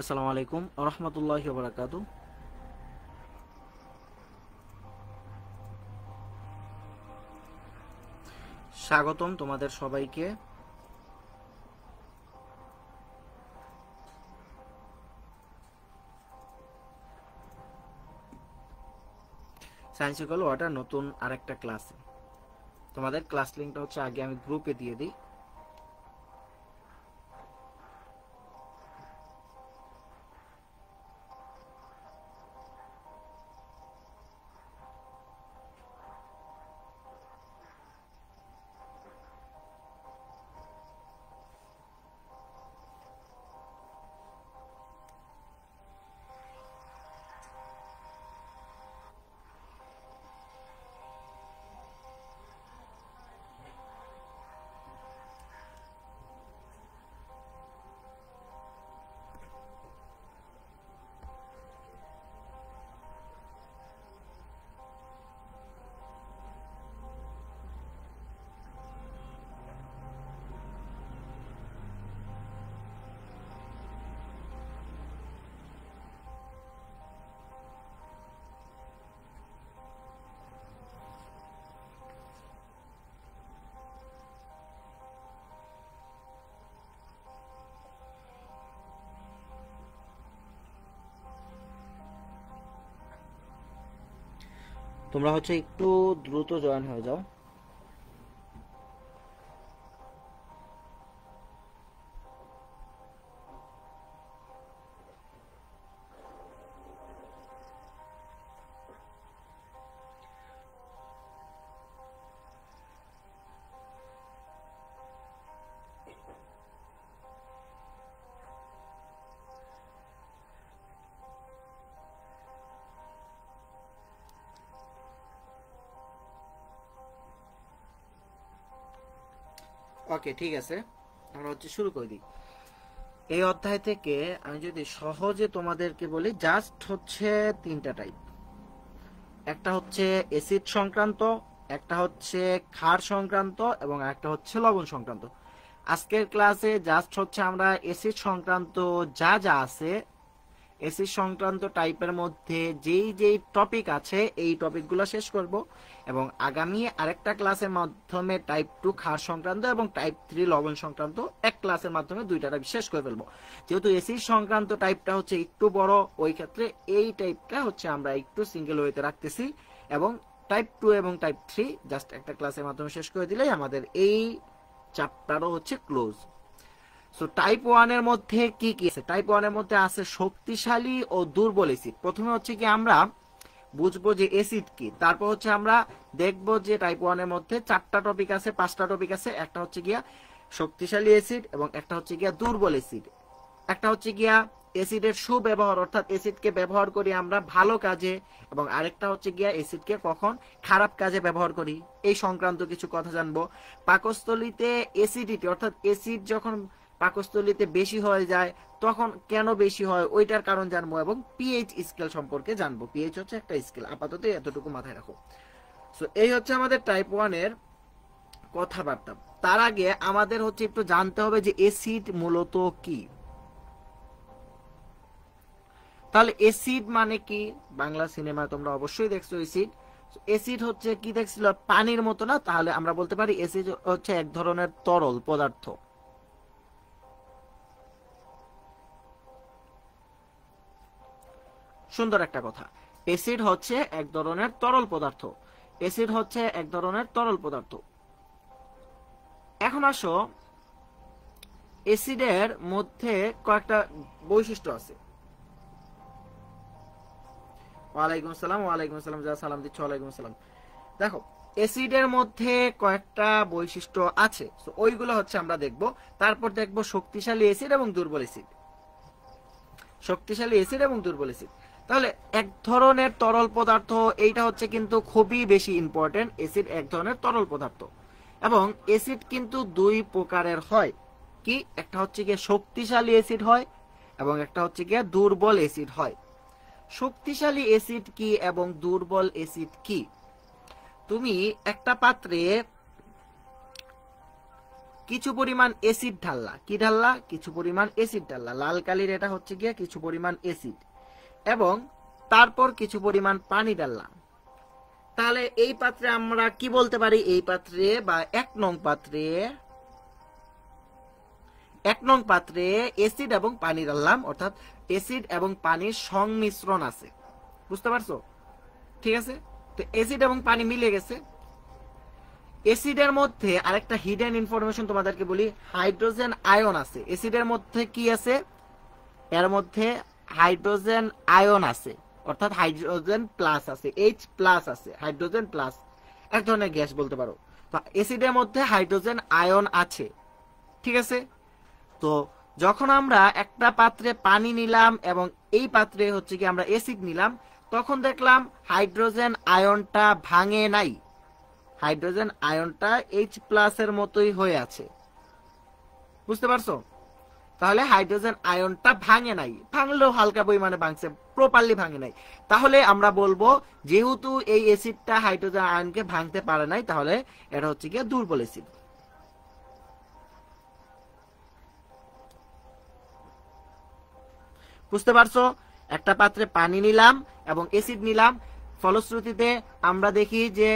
আসসালামু আলাইকুম ওয়া রাহমাতুল্লাহি ওয়া বারাকাতুহু। স্বাগতম তোমাদের সবাইকে। সায়েন্সিক্যাল ওয়াটার নতুন আরেকটা ক্লাসে তোমাদের ক্লাস লিংকটা হচ্ছে আগে আমি গ্রুপে দিয়ে দিই। তোমরা হচ্ছে একটু দ্রুত জয়েন হয়ে যাও। ওকে, ঠিক আছে, আমরা হচ্ছে শুরু করে দিই। এই অধ্যায় থেকে আমি যদি সহজে তোমাদেরকে বলি, জাস্ট হচ্ছে তিনটা টাইপ। একটা হচ্ছে অ্যাসিড সংক্রান্ত, একটা হচ্ছে ক্ষার সংক্রান্ত এবং একটা হচ্ছে লবণ সংক্রান্ত। আজকের ক্লাসে জাস্ট হচ্ছে আমরা অ্যাসিড সংক্রান্ত যা যা আছে, অ্যাসিড সংক্রান্ত টাইপের মধ্যে যেই যেই টপিক আছে এই টপিকগুলো শেষ করব এবং আগামী আরেকটা ক্লাসের মাধ্যমে টাইপ 2 ক্ষার সংক্রান্ত এবং টাইপ 3 লবণ সংক্রান্ত এক ক্লাসের মাধ্যমে দুইটা টাইপ শেষ করে ফেলবো। যেহেতু অ্যাসিড সংক্রান্ত টাইপটা হচ্ছে একটু বড়, ওই ক্ষেত্রে এই টাইপটা হচ্ছে আমরা একটু সিঙ্গেল ওয়েতে রাখতেছি এবং টাইপ 2 এবং টাইপ 3 জাস্ট একটা ক্লাসের মাধ্যমে শেষ করে দিলেই আমাদের এই চ্যাপ্টারও হচ্ছে ক্লোজ। সো টাইপ 1 এর মধ্যে কি কি আছে? টাইপ 1 এর মধ্যে আছে শক্তিশালী ও দুর্বল অ্যাসিড। প্রথমে হচ্ছে কি আমরা বুঝবো যে অ্যাসিড কি, তারপর হচ্ছে আমরা দেখবো যে টাইপ 1 এর মধ্যে 4টা টপিক আছে, 5টা টপিক আছে। একটা হচ্ছে গিয়া শক্তিশালী অ্যাসিড এবং একটা হচ্ছে গিয়া দুর্বল অ্যাসিড, একটা হচ্ছে গিয়া অ্যাসিডের সুব্যবহার অর্থাৎ অ্যাসিডকে ব্যবহার করি আমরা ভালো কাজে, এবং আরেকটা হচ্ছে গিয়া অ্যাসিডকে কখন খারাপ কাজে ব্যবহার করি এই সংক্রান্ত কিছু কথা জানবো। পাকস্থলীতে অ্যাসিডিটি অর্থাৎ অ্যাসিড যখন পাকস্থলীতে বেশি হয়ে যায় তখন কেন বেশি হয় ওইটার কারণ জানবো এবং পিএইচ স্কেল সম্পর্কে জানবো। পিএইচ হচ্ছে একটা স্কেল, আপাতত এতটুকু মাথায় রাখো। সো এই হচ্ছে আমাদের টাইপ 1 এর কথাবার্তা। তার আগে আমাদের হচ্ছে একটু জানতে হবে যে অ্যাসিড মূলত কি। তাহলে অ্যাসিড মানে কি? বাংলা সিনেমা তোমরা অবশ্যই দেখছো অ্যাসিড। অ্যাসিড হচ্ছে কি দেখছিল? পানির মতো না? তাহলে আমরা বলতে পারি অ্যাসিড হচ্ছে এক ধরনের তরল পদার্থ। সুন্দর একটা কথা, অ্যাসিড হচ্ছে এক ধরনের তরল পদার্থ। অ্যাসিড হচ্ছে এক ধরনের তরল পদার্থ। এখন আসো, অ্যাসিডের মধ্যে কয়েকটা বৈশিষ্ট্য আছে। ওয়ালাইকুম আসসালাম, ওয়ালাইকুম আসসালাম, যা সালাম দিচ্ছ ওয়ালাইকুম আসসালাম। দেখো, অ্যাসিডের মধ্যে কয়েকটা বৈশিষ্ট্য আছে, ওইগুলো হচ্ছে আমরা দেখব। তারপর দেখব শক্তিশালী অ্যাসিড এবং দুর্বল অ্যাসিড। শক্তিশালী অ্যাসিড এবং দুর্বল অ্যাসিড। তাহলে এক ধরনের তরল পদার্থ, এইটা হচ্ছে কিন্তু খুবই বেশি ইম্পর্টেন্ট। অ্যাসিড এক ধরনের তরল পদার্থ এবং অ্যাসিড কিন্তু দুই প্রকারের হয়। কি? একটা হচ্ছে গিয়ে শক্তিশালী অ্যাসিড হয় এবং একটা হচ্ছে গিয়ে দুর্বল অ্যাসিড হয়। শক্তিশালী অ্যাসিড কি এবং দুর্বল অ্যাসিড কি? তুমি একটা পাত্রে কিছু পরিমাণ অ্যাসিড ঢাললা, কি ঢাললা, কিছু পরিমাণ অ্যাসিড ঢাললা, লাল কালির এটা হচ্ছে গিয়ে কিছু পরিমাণ অ্যাসিড, এবং তারপর কিছু পরিমাণ পানি ঢাললাম। তাহলে এই পাত্রে আমরা কি বলতে পারি, এই পাত্রে বা 1 নং পাত্রে অ্যাসিড এবং পানি ঢাললাম, অর্থাৎ অ্যাসিড এবং পানির সংমিশ্রণ আছে। বুঝতে পারছো? ঠিক আছে, তো অ্যাসিড এবং পানি মিলে গেছে। অ্যাসিডের মধ্যে আরেকটা হিডেন ইনফরমেশন তোমাদেরকে বলি, হাইড্রোজেন আয়ন আছে। অ্যাসিডের মধ্যে কি আছে, এর মধ্যে হাইড্রোজেন আয়ন আছে, অর্থাৎ হাইড্রোজেন প্লাস আছে, H প্লাস আছে, হাইড্রোজেন প্লাস, এক ধরনের গ্যাস বলতে পারো। তো অ্যাসিডের মধ্যে হাইড্রোজেন আয়ন আছে। ঠিক আছে, তো যখন আমরা একটা পাত্রে পানি নিলাম এবং এই পাত্রে হচ্ছে কি আমরা অ্যাসিড নিলাম, তখন দেখলাম হাইড্রোজেন আয়নটা ভাঙে নাই, হাইড্রোজেন আয়নটা H প্লাস এর মতোই হয়ে আছে। বুঝতে পারছো? তাহলে হাইড্রোজেন আয়নটা ভাঙে নাই, ভাঙলেও হালকা পরিমাণে ভাঙছে, প্রপারলি ভাঙে নাই। তাহলে আমরা বলবো যেহেতু এই অ্যাসিডটা হাইড্রোজেন আয়নকে ভাঙতে পারে নাই, তাহলে এটা হচ্ছে কি দুর্বল অ্যাসিড। বুঝতে পারছো? একটা পাত্রে পানি নিলাম এবং অ্যাসিড নিলাম, ফলশ্রুতিতে আমরা দেখি যে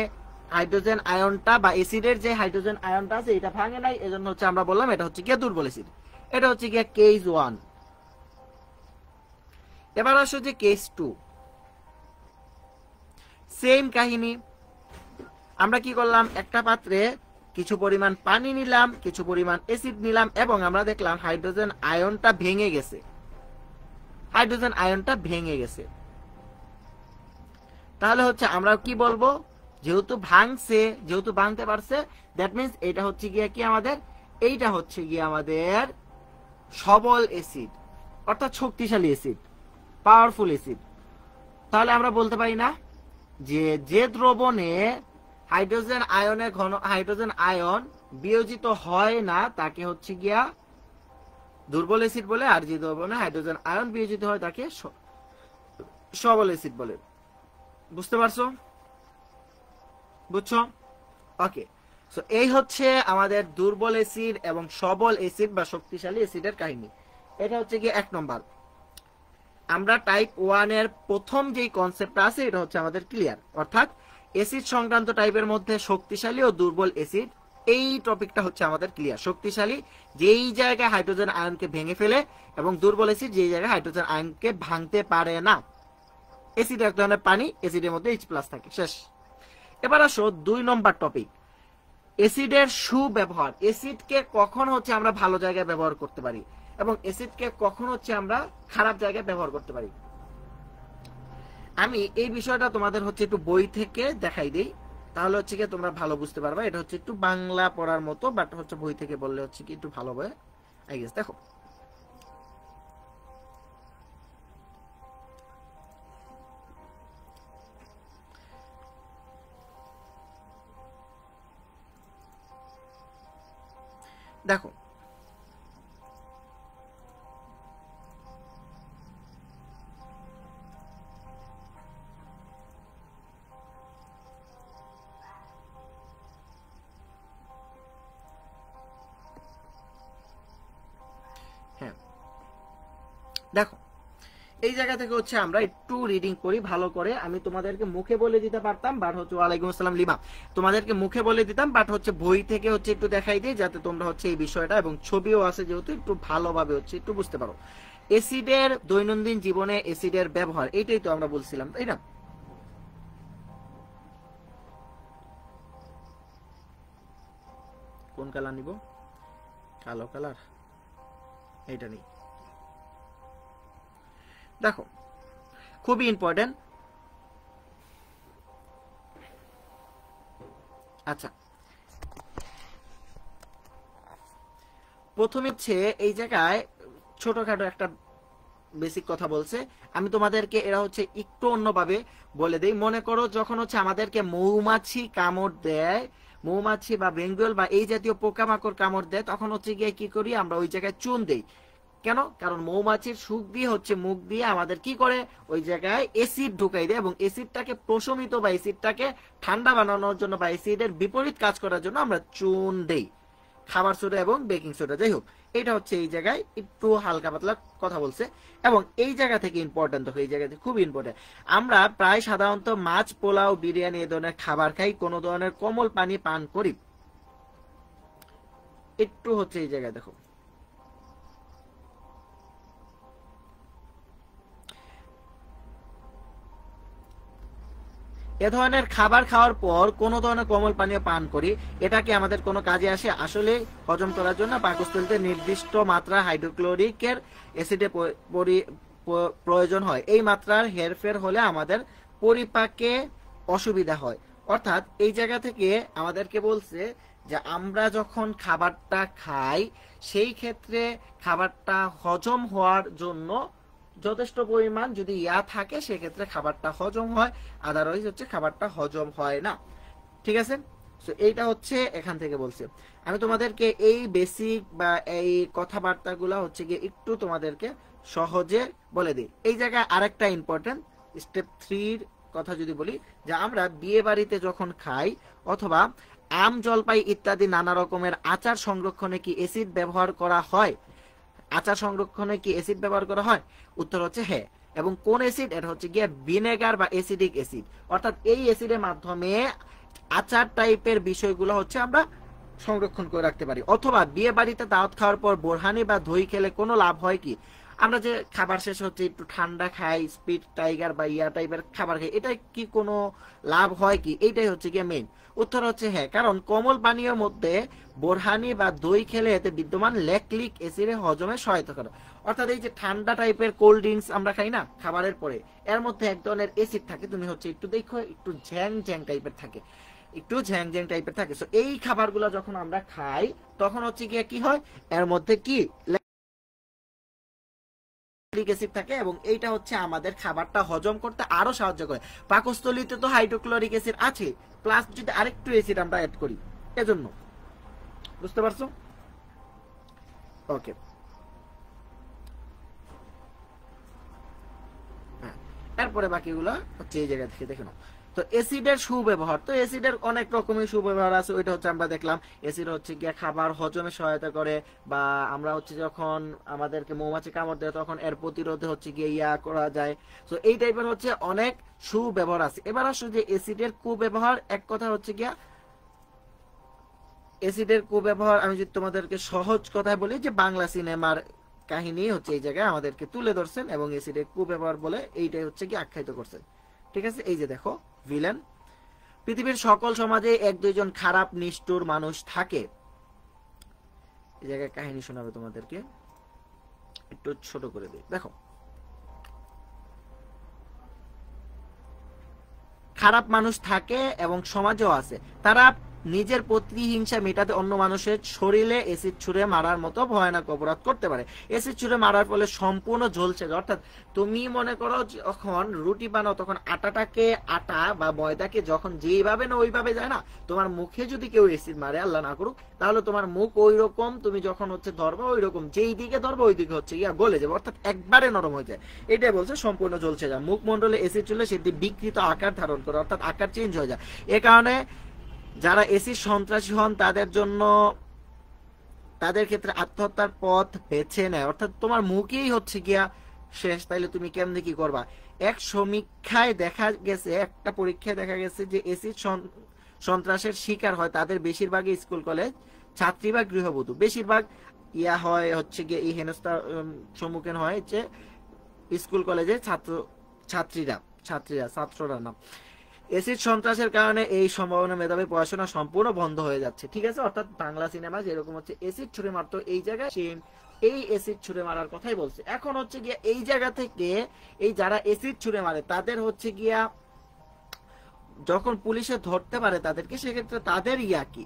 হাইড্রোজেন আয়নটা বা অ্যাসিডের যে হাইড্রোজেন আয়নটা আছে এটা ভাঙে নাই, এজন্য হচ্ছে আমরা বললাম এটা হচ্ছে গিয়ে দুর্বল অ্যাসিড। এটা হচ্ছে গিয়ে কেস 1। এবার আসো যে কেস 2, সেম কাহিনী। আমরা কি করলাম, একটা পাত্রে কিছু পরিমাণ পানি নিলাম, কিছু পরিমাণ অ্যাসিড নিলাম, এবং আমরা দেখলাম হাইড্রোজেন আয়নটা ভেঙে গেছে, হাইড্রোজেন আয়নটা ভেঙে গেছে। তাহলে হচ্ছে আমরা কি বলবো, যেহেতু ভাঙছে, যেহেতু ভাঙতে পারছে, দ্যাট মিন্স এটা হচ্ছে গিয়ে কি আমাদের, এইটা হচ্ছে গিয়ে আমাদের সবল অ্যাসিড, অর্থাৎ শক্তিশালী অ্যাসিড, পাওয়ারফুল অ্যাসিড। তাহলে আমরা বলতে পারি না যে দ্রবণে হাইড্রোজেন আয়নের ঘন, হাইড্রোজেন আয়ন বিয়োজিত হয় না তাকে হচ্ছে গিয়া দুর্বল অ্যাসিড বলে, আর যে দ্রবণে হাইড্রোজেন আয়ন বিয়োজিত হয় তাকে সবল অ্যাসিড বলে। বুঝতে পারছো? বুঝছো? ওকে, সো এই হচ্ছে আমাদের দুর্বল অ্যাসিড এবং সবল অ্যাসিড বা শক্তিশালী অ্যাসিডের কাহিনী। এটা হচ্ছে কি 1 নম্বর। আমরা টাইপ 1 এর প্রথম যেই কনসেপ্টটা আছে এটা হচ্ছে আমাদের ক্লিয়ার, অর্থাৎ অ্যাসিড সংক্রান্ত টাইপের মধ্যে শক্তিশালী ও দুর্বল অ্যাসিড, এই টপিকটা হচ্ছে আমাদের ক্লিয়ার। শক্তিশালী যেই জায়গায় হাইড্রোজেন আয়নকে ভেঙে ফেলে, এবং দুর্বল অ্যাসিড যেই জায়গায় হাইড্রোজেন আয়নকে ভাঙতে পারে না। অ্যাসিড এক ধরনের পানি, অ্যাসিডের মধ্যে H প্লাস থাকে, শেষ। এবার আসো 2 নম্বর টপিক, অ্যাসিডের সুব্যবহার। অ্যাসিডকে কখন হচ্ছে আমরা ভালো জায়গায় ব্যবহার করতে পারি এবং অ্যাসিডকে কখন হচ্ছে আমরা খারাপ জায়গায় ব্যবহার করতে পারি। আমি এই বিষয়টা তোমাদের হচ্ছে একটু বই থেকে দেখাই দিই, তাহলে হচ্ছে কি তোমরা ভালো বুঝতে পারবে। এটা হচ্ছে একটু বাংলা পড়ার মতো, বাট হচ্ছে বই থেকে বললে হচ্ছে কি একটু ভালো হবে, আই গেস। দেখো, দেখো হ্যাঁ, দেখো এই জায়গা থেকে হচ্ছে আমরা একটু রিডিং করি ভালো করে। আমি তোমাদেরকে মুখে বলে দিতে পারতাম, বাট হচ্ছে ওয়ালাইকুম আসসালাম লিমা, তোমাদেরকে মুখে বলে দিতাম, বাট হচ্ছে বই থেকে হচ্ছে একটু দেখাই দিই, যাতে তোমরা হচ্ছে এই বিষয়টা, এবং ছবিও আছে যেহেতু, একটু ভালোভাবে হচ্ছে একটু বুঝতে পারো। অ্যাসিডের দৈনন্দিন জীবনে অ্যাসিডের ব্যবহার, এইটাই তো আমরা বলছিলাম, তাই না? কোন কালার নিব? কালো কালার, এইটা নেই। দেখো, খুবই ইম্পর্টেন্ট। আচ্ছা, প্রথমে হচ্ছে এই জায়গায় ছোটখাটো একটা বেসিক কথা বলছে, আমি তোমাদেরকে এরা হচ্ছে একটু অন্যভাবে বলে দেই। মনে করো যখন হচ্ছে আমাদেরকে মৌমাছি কামড় দেয়, মৌমাছি বা বেঙ্গল বা এই জাতীয় পোকামাকড় কামড় দেয়, তখন হচ্ছে গিয়ে কি করি আমরা, ওই জায়গায় চুন দেই। কেন? কারণ মৌমাছির সুখ দিয়ে হচ্ছে মুখ দিয়ে আমাদের কি করে, ওই জায়গায় অ্যাসিড ঢুকাই দেয়, এবং অ্যাসিডটাকে প্রশমিত বা অ্যাসিডটাকে ঠান্ডা বানানোর জন্য বা অ্যাসিডের বিপরীত কাজ করার জন্য আমরা চুন দেই। খাবার সোডা এবং বেকিং সোডা, যাই হোক এটা হচ্ছে এই জায়গায় একটু হালকা পাতলা কথা বলছে। এবং এই জায়গা থেকে ইম্পর্টেন্ট, দেখো এই জায়গা থেকে খুব ইম্পর্টেন্ট, আমরা প্রায় সাধারণত মাছ, পোলাও, বিরিয়ানি এই ধরনের খাবার খাই, কোনো ধরনের কোমল পানি পান করি। একটু হচ্ছে এই জায়গায় দেখো, এ ধরনের খাবার খাওয়ার পর কোনো ধরনের কোমল পানীয় পান করি, এটা কি আমাদের কোনো কাজে আসে? আসলে হজম করার জন্য পাকস্থলীতে নির্দিষ্ট মাত্রা হাইড্রোক্লোরিকের অ্যাসিডে প্রয়োজন হয়। এই মাত্রার হেরফের হলে আমাদের পরিপাকে অসুবিধা হয়। অর্থাৎ এই জায়গা থেকে আমাদেরকে বলছে যে আমরা যখন খাবারটা খাই সেই ক্ষেত্রে খাবারটা হজম হওয়ার জন্য যথেষ্ট পরিমাণ যদি ইয়া থাকে সেক্ষেত্রে খাবারটা হজম হয়, আদারওয়াইজ হচ্ছে খাবারটা হজম হয় না। ঠিক আছে, তো এইটা হচ্ছে এখান থেকে বলছে। আমি তোমাদেরকে এই বেসিক বা এই কথাবার্তাগুলো হচ্ছে গিয়ে একটু তোমাদেরকে সহজে বলে দিই। এই জায়গায় আরেকটা ইম্পর্টেন্ট স্টেপ 3 কথা যদি বলি, যে আমরা বিয়ে বাড়িতে যখন খাই অথবা আম, জলপাই ইত্যাদি নানা রকমের আচার সংরক্ষণে কি অ্যাসিড ব্যবহার করা হয়? আচার সংরক্ষণে কি অ্যাসিড ব্যবহার করা হয়? উত্তর হচ্ছে হ্যাঁ। এবং কোন অ্যাসিড? এটা হচ্ছে গিয়ে ভিনেগার বা অ্যাসিডিক অ্যাসিড। অর্থাৎ এই অ্যাসিডের মাধ্যমে আচার টাইপের বিষয়গুলো হচ্ছে আমরা সংরক্ষণ করে রাখতে পারি। অথবা বিয়ে বাড়িতে দাওয়াত খাওয়ার পর বোরহানি বা দই খেলে কোনো লাভ হয় কি? আমরা যে খাবার শেষ হচ্ছে একটু ঠান্ডা খাই, স্পিড টাইগার বা ইয়া টাইপের খাবার খাই, এটা কি কোনো লাভ হয় কি? এইটাই হচ্ছে গিয়ে মেইন। উত্তর হচ্ছে হ্যাঁ, কারণ কোমল পানীয়ের মধ্যে বোরহানি বা দই খেলে এতে বিদ্যমান ল্যাকটিক অ্যাসিডে হজমে সহায়তা করে। অর্থাৎ এই যে ঠান্ডা টাইপের কোল্ড ড্রিঙ্কস আমরা খাই না খাবারের পরে, এর মধ্যে এক ধরনের অ্যাসিড থাকে, তুমি হচ্ছে একটু দেখো একটু ঝ্যাং ঝ্যাং টাইপের থাকে, একটু ঝ্যাং ঝ্যাং টাইপের থাকে। সো এই খাবারগুলো যখন আমরা খাই তখন হচ্ছে গিয়ে কি হয়, এর মধ্যে কি অ্যাসিড থাকে এবং এইটা হচ্ছে আমাদের খাবারটা হজম করতে আরো সাহায্য করে। পাকস্থলীতে তো হাইড্রোক্লোরিক অ্যাসিড আছে, প্লাস যদি আরেকটু অ্যাসিড আমরা অ্যাড করি, এজন্য। বুঝতে পারছো? ওকে, হ্যাঁ, এরপরে বাকিগুলো হচ্ছে এই জায়গা থেকে দেখে নাও। তো অ্যাসিডের সুব্যবহার, তো অ্যাসিডের অনেক রকমের সুব্যবহার আছে, ওইটা হচ্ছে আমরা দেখলাম। অ্যাসিড হচ্ছে গিয়ে খাবার হজমে সহায়তা করে, বা আমরা হচ্ছে যখন আমাদেরকে মৌমাছি কামড় দেয় তখন এর প্রতিরোধে হচ্ছে গিয়ে ইয়া করা যায়। তো এই টাইপের হচ্ছে অনেক সুব্যবহার আছে। এবার আসলে যে অ্যাসিডের কুব্যবহার, এক কথা হচ্ছে গিয়া অ্যাসিডের কুব্যবহার আমি যদি তোমাদেরকে সহজ কথায় বলি, যে বাংলা সিনেমার কাহিনী হচ্ছে এই জায়গায় আমাদেরকে তুলে ধরছেন এবং অ্যাসিডের কুব্যবহার বলে এইটাই হচ্ছে কি আখ্যায়িত করছেন। ঠিক আছে, এই যে দেখো ভিলেন, পৃথিবীর সকল সমাজে 1-2 জন খারাপ নিষ্ঠুর মানুষ থাকে। এই জায়গায় কাহিনী শোনাবে তোমাদেরকে, একটু ছোট করে দিই। দেখো, খারাপ মানুষ থাকে এবং সমাজেও আছে, তারা নিজের প্রতিহিংসা মেটাতে অন্য মানুষের শরীরে অ্যাসিড ছুঁড়ে মারার মতো ভয়ানক অপরাধ করতে পারে। অ্যাসিড ছুঁড়ে মারার ফলে সম্পূর্ণ ঝলসে যায়। অর্থাৎ তুমি মনে করো যখন রুটি বানাও তখন আটাটাকে, আটা বা ময়দাকে যখন যেইভাবে না ওইভাবে যায় না, তোমার মুখে যদি কেউ অ্যাসিড মারে, আল্লাহ না করুক, তাহলে তোমার মুখ ওই রকম, তুমি যখন হচ্ছে ধরবা ওই রকম যেই দিকে ধরবা ওই দিকে হচ্ছে ইয়া গলে যাবে, অর্থাৎ একবারে নরম হয়ে যায়। এটাই বলছে সম্পূর্ণ ঝলসে যায়। মুখমণ্ডলে অ্যাসিড চলে সেটি বিকৃত আকার ধারণ করে, অর্থাৎ আকার চেঞ্জ হয়ে যায়। এ কারণে যারা অ্যাসিড সন্ত্রাসী হন তাদের জন্য, তাদের ক্ষেত্রে আত্মহত্যার পথ বেছে নেয়। অর্থাৎ তোমার মুখেই হচ্ছে গিয়া শেষ, তাইলে তুমি কেমনে কি করবা? এক সমীক্ষায় দেখা গেছে, একটা পরীক্ষায় দেখা গেছে যে অ্যাসিড সন্ত্রাসের শিকার হয় তাদের বেশিরভাগই স্কুল কলেজ ছাত্রী বা গৃহবধূ। বেশিরভাগ ইয়া হয় হচ্ছে গিয়ে এই হেনস্থার সম্মুখীন হয় যে স্কুল কলেজের ছাত্ররা না। অ্যাসিড সন্ত্রাসের কারণে এই সম্ভাবনা মেধাবী পড়াশোনা সম্পূর্ণ বন্ধ হয়ে যাচ্ছে। ঠিক আছে, অর্থাৎ বাংলা সিনেমা যেরকম হচ্ছে অ্যাসিড ছুঁড়ে মারতো, এই জায়গায় এই অ্যাসিড ছুঁড়ে মারার কথাই বলছে। এখন হচ্ছে গিয়া এই জায়গা থেকে এই যারা অ্যাসিড ছুঁড়ে মারে তাদের হচ্ছে গিয়া যখন পুলিশে ধরতে পারে তাদেরকে, সেক্ষেত্রে তাদের ইয়া কি?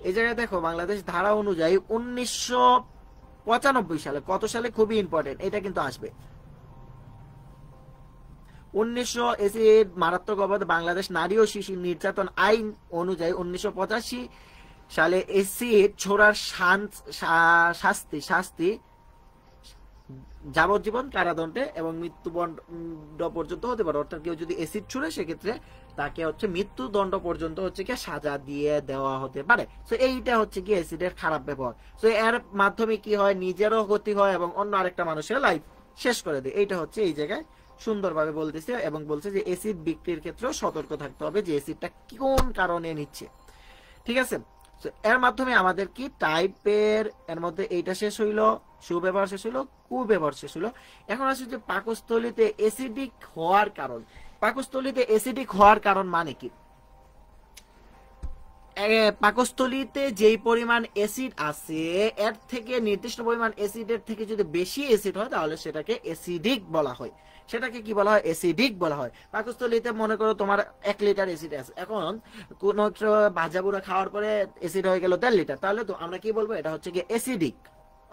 এই জায়গায় দেখো বাংলাদেশ ধারা অনুযায়ী 1995 সালে, কত সালে খুবই ইম্পর্টেন্ট, এটা কিন্তু আসবে 1900 মারাত্মক অপরাধ বাংলাদেশ নারী ও শিশু নির্যাতন আইন অনুযায়ী 1985 সালে এসিড ছোড়ার শাস্তি যাবজ্জীবন কারাদণ্ডে এবং মৃত্যুদণ্ড পর্যন্ত হতে পারে। অর্থাৎ কেউ যদি এসিড ছুড়ে সেক্ষেত্রে তাকে হচ্ছে মৃত্যুদণ্ড পর্যন্ত হচ্ছে কি সাজা দিয়ে দেওয়া হতে পারে। তো এইটা হচ্ছে কি এসিডের খারাপ ব্যবহার। তো এর মাধ্যমে কি হয়, নিজেরও ক্ষতি হয় এবং অন্য আরেকটা মানুষের লাইফ শেষ করে দেয়। এইটা হচ্ছে এই জায়গায় সুন্দরভাবে বলতেছে এবং বলছে যে এসিড বিক্রির ক্ষেত্রেও সতর্ক থাকতে হবে যে এসিডটা কোন কারণে নিচ্ছে। ঠিক আছে, এর মাধ্যমে আমাদের কি টাইপের এর মধ্যে এইটা শেষ হইলো, সুব্যবহার শেষ হইলো, কুব্যবহার শেষ হইলো। এখন আসলে যে পাকস্থলীতে অ্যাসিডিক হওয়ার কারণ, পাকস্থলীতে অ্যাসিডিক হওয়ার কারণ মানে কি? পাকস্থলীতে যেই পরিমাণ অ্যাসিড আছে এর থেকে নির্দিষ্ট পরিমাণ অ্যাসিডের থেকে যদি বেশি অ্যাসিড হয় তাহলে সেটাকে অ্যাসিডিক বলা হয়। সেটাকে কি বলা হয়? অ্যাসিডিক বলা হয়। পাকস্থলীতে মনে করো তোমার 1 লিটার অ্যাসিড আছে, এখন কোন ভাজা বুড়া খাওয়ার পরে অ্যাসিড হয়ে গেল 1.5 লিটার, তাহলে তো আমরা কি বলবো? এটা হচ্ছে কি অ্যাসিডিক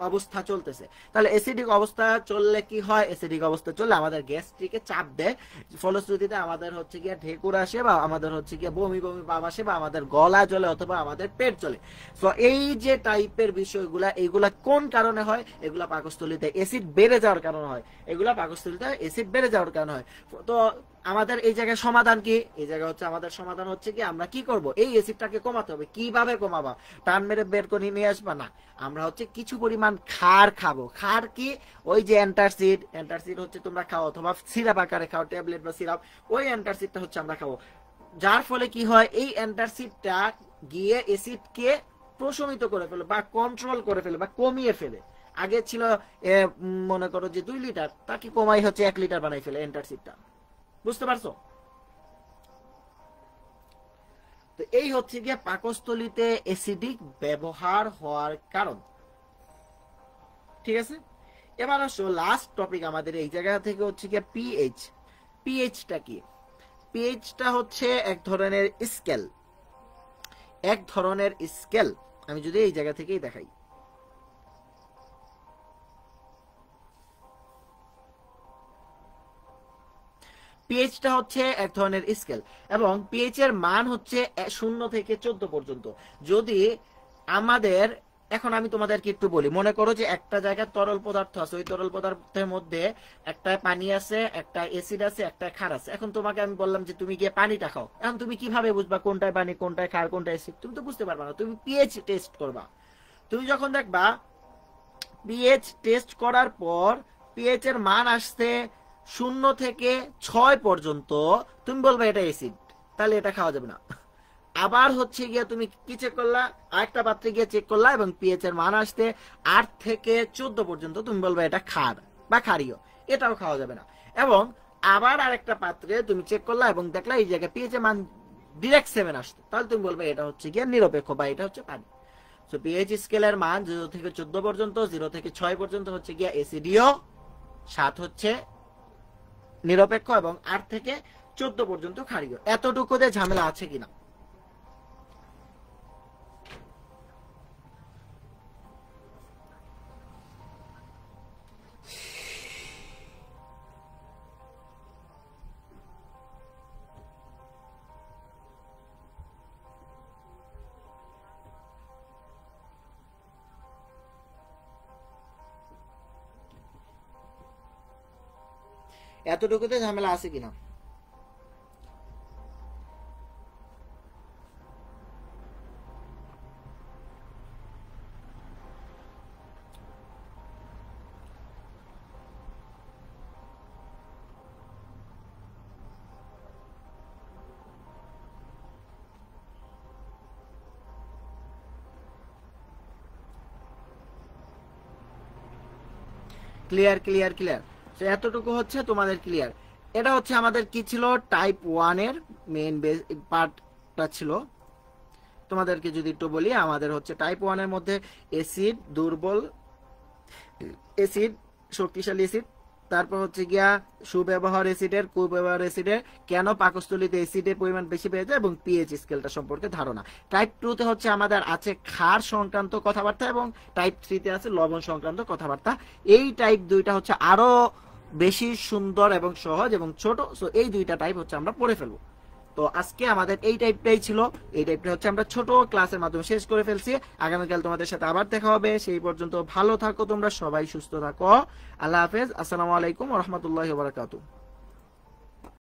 অবস্থা চলতেছে। তাহলে অ্যাসিডিক অবস্থা চললে কি হয়? অ্যাসিডিক অবস্থা চললে আমাদের গ্যাস্ট্রিকে চাপ দেয়, ফলশ্রুতিতে আমাদের হচ্ছে গিয়ে ঢেকুর আসে বা আমাদের হচ্ছে গিয়ে বমি বমি ভাব আসে বা আমাদের গলা জ্বলে অথবা আমাদের পেট জ্বলে। তো এই যে টাইপের বিষয়গুলা, এইগুলা কোন কারণে হয়? এগুলা পাকস্থলীতে অ্যাসিড বেড়ে যাওয়ার কারণে হয়। এগুলা পাকস্থলীতে অ্যাসিড বেড়ে যাওয়ার কারণে হয়। তো আমাদের এই জায়গায় সমাধান কি? এই জায়গায় হচ্ছে আমাদের সমাধান হচ্ছে কি আমরা কি করব? এই অ্যাসিডটাকে কমাতে হবে। কিভাবে কমাবা? টান মেরে বের করে নিয়ে আসবা না, আমরা হচ্ছে কিছু পরিমাণ ক্ষার খাবো। ক্ষার কি? ওই যে অ্যান্টাসিড, অ্যান্টাসিড হচ্ছে তোমরা খাও অথবা সিরাপ আকারে খাও, ট্যাবলেট বা সিরাপ, ওই অ্যান্টাসিডটা হচ্ছে আমরা খাবো। যার ফলে কি হয়? এই অ্যান্টাসিডটা গিয়ে অ্যাসিডকে প্রশমিত করে ফেলে বা কন্ট্রোল করে ফেলে বা কমিয়ে ফেলে। আগে ছিল মনে করো যে 2 লিটার, তাকে কমাই হচ্ছে 1 লিটার বানাই ফেলে অ্যান্টাসিডটা। বুঝতে পারছো? তো এই হচ্ছে গিয়ে পাকস্থলীতে অ্যাসিডিক ব্যবহার হওয়ার কারণ। ঠিক আছে, এবার আসো লাস্ট টপিক আমাদের এই জায়গা থেকে হচ্ছে গিয়ে পিএইচ। পিএইচটা কি? পিএইচটা হচ্ছে এক ধরনের স্কেল, এক ধরনের স্কেল। আমি যদি এই জায়গা থেকেই দেখাই, পিএইচটা হচ্ছে এক ধরনের স্কেল এবং পিএইচ এর মান হচ্ছে 0 থেকে 14 পর্যন্ত। যদি আমাদের, এখন আমি তোমাদেরকে একটু বলি, মনে করো যে একটা জায়গায় তরল পদার্থ আছে, ওই তরল পদার্থের মধ্যে একটা পানি আছে, একটা অ্যাসিড আছে, একটা ক্ষার আছে। এখন তোমাকে আমি বললাম যে তুমি গিয়ে পানিটা খাও, এখন তুমি কিভাবে বুঝবা কোনটায় পানি, কোনটায় ক্ষার, কোনটায় অ্যাসিড? তুমি তো বুঝতে পারবা না। তুমি পিএইচ টেস্ট করবা। তুমি যখন দেখবা পিএইচ টেস্ট করার পর পিএইচ এর মান আসছে 0 থেকে 6 পর্যন্ত, তুমি বলবে এটা অ্যাসিড, তাহলে এটা খাওয়া যাবে না। আবার হচ্ছে গিয়ে তুমি কি চেক করলা? আরেকটা পাত্রে গিয়ে চেক করলা এবং পিএইচ এর মান আসতে 8 থেকে 14 পর্যন্ত, তুমি বলবে এটা ক্ষার বা ক্ষারীয়, এটাও খাওয়া যাবে না। এবং আবার আরেকটা পাত্রে তুমি চেক করলা এবং দেখলা এই জায়গায় পিএইচ এর মান ডিরেক্ট 7 আসছে, তাহলে তুমি বলবে এটা হচ্ছে গিয়ে নিরপেক্ষ বা এটা হচ্ছে পানি। তো পিএইচ স্কেলের মান 0 থেকে 14 পর্যন্ত, 0 থেকে 6 পর্যন্ত হচ্ছে গিয়ে অ্যাসিডীয়, 7 হচ্ছে নিরপেক্ষ এবং 8 থেকে 14 পর্যন্ত ক্ষারীয়। এতটুকুতে ঝামেলা আছে কিনা? এতটুকুতে ঝামেলা আছে কিনা? Clear clear clear. তো এতটুকু হচ্ছে তোমাদের ক্লিয়ার। এটা হচ্ছে আমাদের কি ছিল? টাইপ 1 এর মেইন পার্টটা ছিল। তোমাদেরকে যদি একটু বলি, আমাদের হচ্ছে টাইপ 1 এর মধ্যে অ্যাসিড, দুর্বল অ্যাসিড, শক্তিশালী অ্যাসিড, তারপর হচ্ছে গিয়া সুব্যবহার অ্যাসিডের, কুব্যবহার অ্যাসিডের, কেন পাকস্থলীতে অ্যাসিডের পরিমাণ বেশি বেড়ে যায় এবং পিএইচ স্কেলটা সম্পর্কে ধারণা। টাইপ 2 তে হচ্ছে আমাদের আছে ক্ষার সংক্রান্ত কথাবার্তা এবং টাইপ 3 তে আছে লবণ সংক্রান্ত কথাবার্তা। এই টাইপ 2টা হচ্ছে আরো বেশি সুন্দর এবং সহজ এবং ছোট। সো এই 2টা টাইপ হচ্ছে আমরা পড়ে ফেলবো। তো আজকে আমাদের এই টাইপটাই ছিল, এই টাইপটা হচ্ছে আমরা ছোট ক্লাসের মাধ্যমে শেষ করে ফেলছি। আগামীকাল তোমাদের সাথে আবার দেখা হবে, সেই পর্যন্ত ভালো থাকো তোমরা সবাই, সুস্থ থাকো। আল্লাহ হাফেজ, আসসালামু আলাইকুম ওয়া রাহমাতুল্লাহি ওয়া বারাকাতুহু।